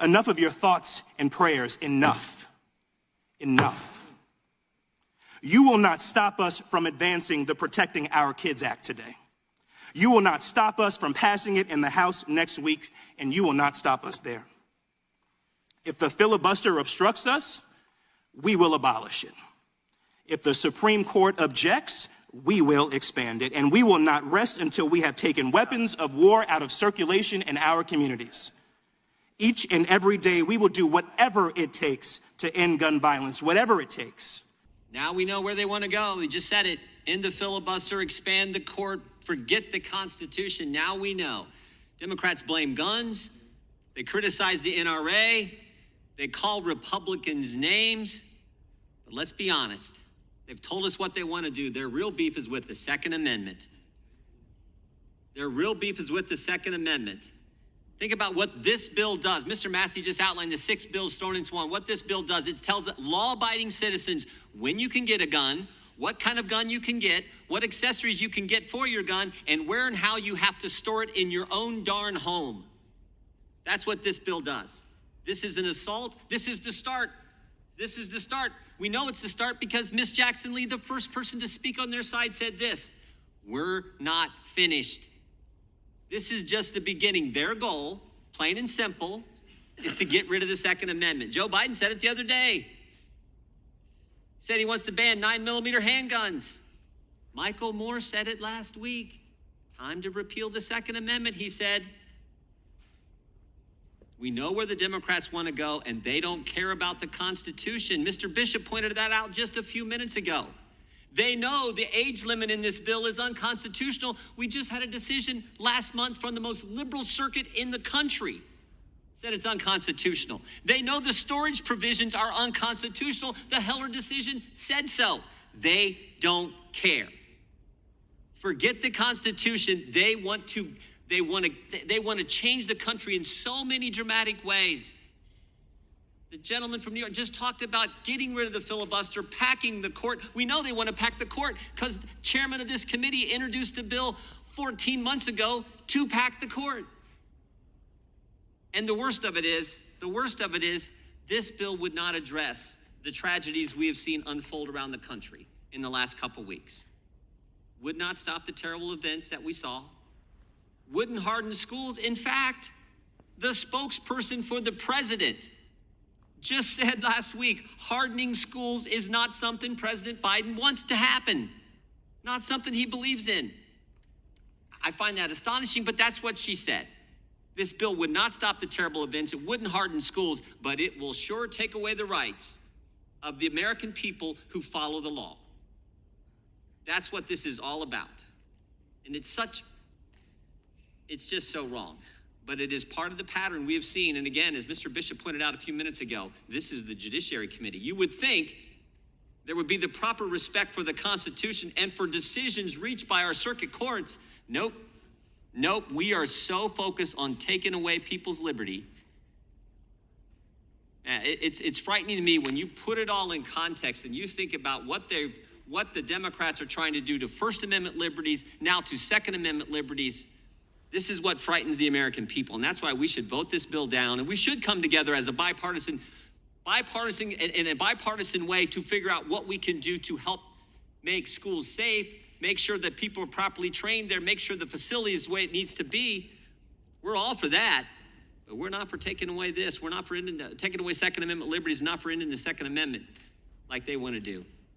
Enough of your thoughts and prayers. Enough. Enough. You will not stop us from advancing the Protecting Our Kids Act today. You will not stop us from passing it in the House next week, and you will not stop us there. If the filibuster obstructs us, we will abolish it. If the Supreme Court objects, we will expand it, and we will not rest until we have taken weapons of war out of circulation in our communities. Each and every day, we will do whatever it takes to end gun violence, whatever it takes. Now we know where they want to go. They just said it. End the filibuster, expand the court, forget the Constitution. Now we know. Democrats blame guns. They criticize the NRA. They call Republicans names. But let's be honest. They've told us what they want to do. Their real beef is with the Second Amendment. Their real beef is with the Second Amendment. Think about what this bill does. Mr. Massey just outlined the 6 bills thrown into one. What this bill does, it tells law-abiding citizens when you can get a gun, what kind of gun you can get, what accessories you can get for your gun, and where and how you have to store it in your own darn home. That's what this bill does. This is an assault. This is the start. This is the start. We know it's the start because Ms. Jackson Lee, the first person to speak on their side, said this: we're not finished. This is just the beginning. Their goal, plain and simple, is to get rid of the Second Amendment. Joe Biden said it the other day. He said he wants to ban 9mm handguns. Michael Moore said it last week. Time to repeal the Second Amendment, he said. We know where the Democrats want to go, and they don't care about the Constitution. Mr. Bishop pointed that out just a few minutes ago. They know the age limit in this bill is unconstitutional. We just had a decision last month from the most liberal circuit in the country. Said it's unconstitutional. They know the storage provisions are unconstitutional. The Heller decision said so. They don't care. Forget the Constitution. They want to change the country in so many dramatic ways. The gentleman from New York just talked about getting rid of the filibuster, packing the court. We know they want to pack the court because the chairman of this committee introduced a bill 14 months ago to pack the court. And the worst of it is, this bill would not address the tragedies we have seen unfold around the country in the last couple weeks. Would not stop the terrible events that we saw. Wouldn't harden schools. In fact, the spokesperson for the president just said last week, hardening schools is not something President Biden wants to happen, not something he believes in. I find that astonishing, but that's what she said. This bill would not stop the terrible events. It wouldn't harden schools, but it will sure take away the rights of the American people who follow the law. That's what this is all about. And it's just so wrong. But it is part of the pattern we have seen. And again, as Mr. Bishop pointed out a few minutes ago, this is the Judiciary Committee. You would think there would be the proper respect for the Constitution and for decisions reached by our circuit courts. Nope. We are so focused on taking away people's liberty. It's frightening to me when you put it all in context and you think about what the Democrats are trying to do to First Amendment liberties, now to Second Amendment liberties. This is what frightens the American people, and that's why we should vote this bill down, and we should come together as a bipartisan in a bipartisan way to figure out what we can do to help make schools safe, make sure that people are properly trained there, make sure the facility is the way it needs to be. We're all for that, but we're not for taking away this. We're not for taking away Second Amendment liberties, not for ending the Second Amendment like they want to do.